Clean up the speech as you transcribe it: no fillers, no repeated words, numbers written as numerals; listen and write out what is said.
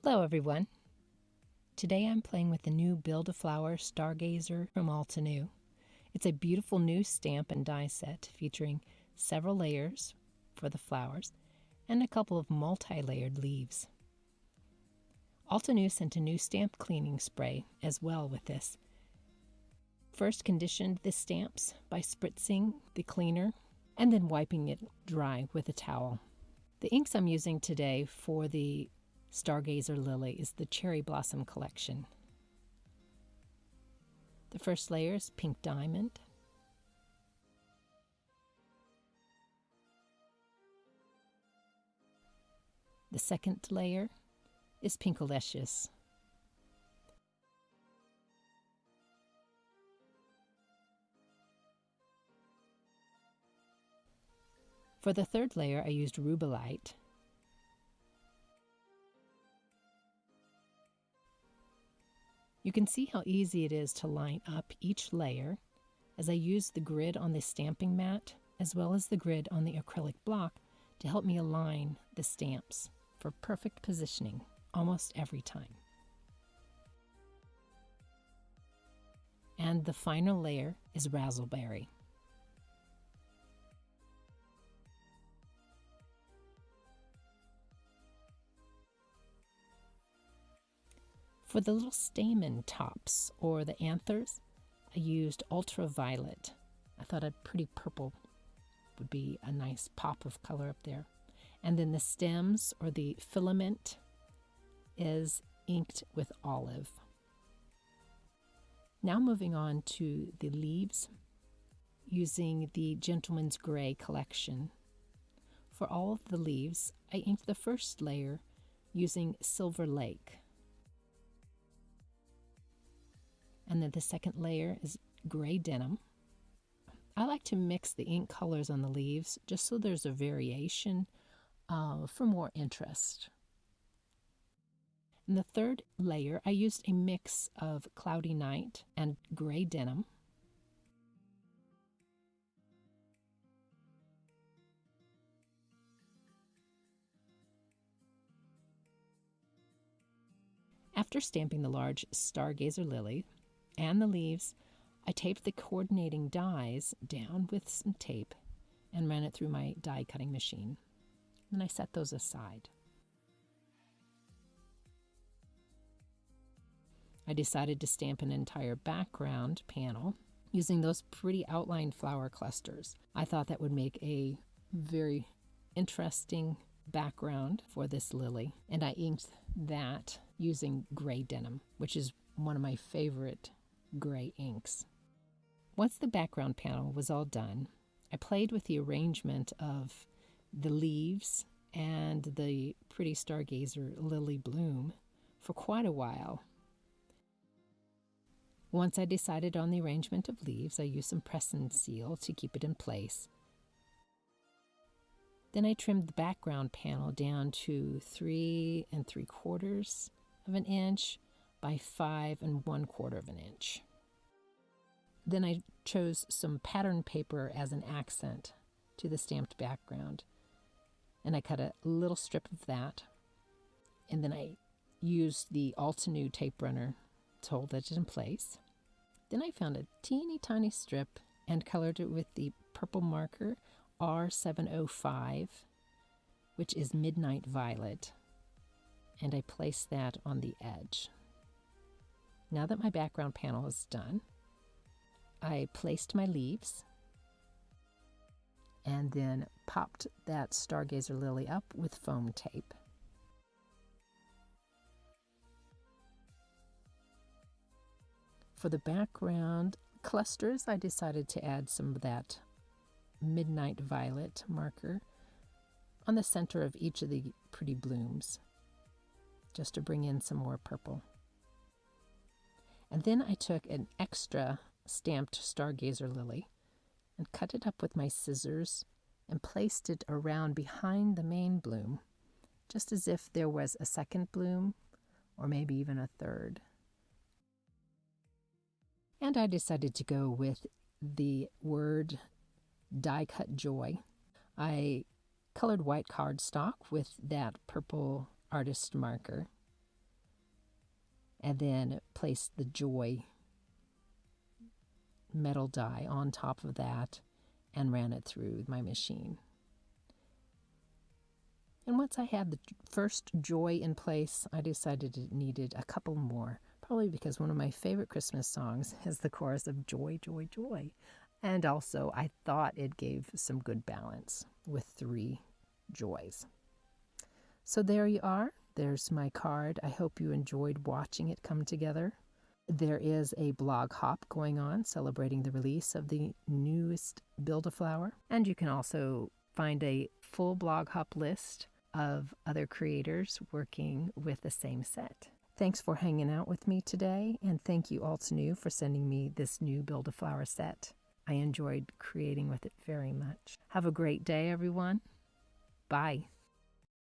Hello everyone. Today I'm playing with the new Build-A-Flower Stargazer from Altenew. It's a beautiful new stamp and die set featuring several layers for the flowers and a couple of multi-layered leaves. Altenew sent a new stamp cleaning spray as well with this. First conditioned the stamps by spritzing the cleaner and then wiping it dry with a towel. The inks I'm using today for the Stargazer Lily is the Cherry Blossom collection. The first layer is Pink Diamond. The second layer is Pinkalicious. For the third layer, I used Rubellite. You can see how easy it is to line up each layer as I use the grid on the stamping mat as well as the grid on the acrylic block to help me align the stamps for perfect positioning almost every time. And the final layer is Razzleberry. For the little stamen tops, or the anthers, I used Ultraviolet. I thought a pretty purple would be a nice pop of color up there. And then the stems, or the filament, is inked with Olive. Now moving on to the leaves, using the Gentleman's Gray collection. For all of the leaves, I inked the first layer using Silver Lake. And then the second layer is Gray Denim. I like to mix the ink colors on the leaves just so there's a variation for more interest. In the third layer, I used a mix of Cloudy Night and Gray Denim. After stamping the large Stargazer Lily and the leaves, I taped the coordinating dies down with some tape and ran it through my die cutting machine. Then I set those aside. I decided to stamp an entire background panel using those pretty outlined flower clusters. I thought that would make a very interesting background for this lily, and I inked that using Gray Denim, which is one of my favorite gray inks. Once the background panel was all done, I played with the arrangement of the leaves and the pretty Stargazer lily bloom for quite a while. Once I decided on the arrangement of leaves, I used some press and seal to keep it in place. Then I trimmed the background panel down to 3 3/4 of an inch by 5 1/4 of an inch. Then I chose some pattern paper as an accent to the stamped background, and I cut a little strip of that, and then I used the Altenew tape runner to hold it in place. Then I found a teeny tiny strip and colored it with the purple marker R705, which is Midnight Violet, and I placed that on the edge. Now that my background panel is done, I placed my leaves and then popped that Stargazer Lily up with foam tape. For the background clusters, I decided to add some of that Midnight Violet marker on the center of each of the pretty blooms, just to bring in some more purple. And then I took an extra stamped Stargazer Lily and cut it up with my scissors and placed it around behind the main bloom, just as if there was a second bloom or maybe even a third. And I decided to go with the word Die Cut Joy. I colored white cardstock with that purple artist marker and then placed the Joy metal die on top of that and ran it through my machine. And once I had the first Joy in place, I decided it needed a couple more, probably because one of my favorite Christmas songs is the chorus of Joy, Joy, Joy. And also, I thought it gave some good balance with 3 joys. So there you are. There's my card. I hope you enjoyed watching it come together. There is a blog hop going on celebrating the release of the newest Build-A-Flower. And you can also find a full blog hop list of other creators working with the same set. Thanks for hanging out with me today, and thank you Altenew for sending me this new Build-A-Flower set. I enjoyed creating with it very much. Have a great day, everyone. Bye.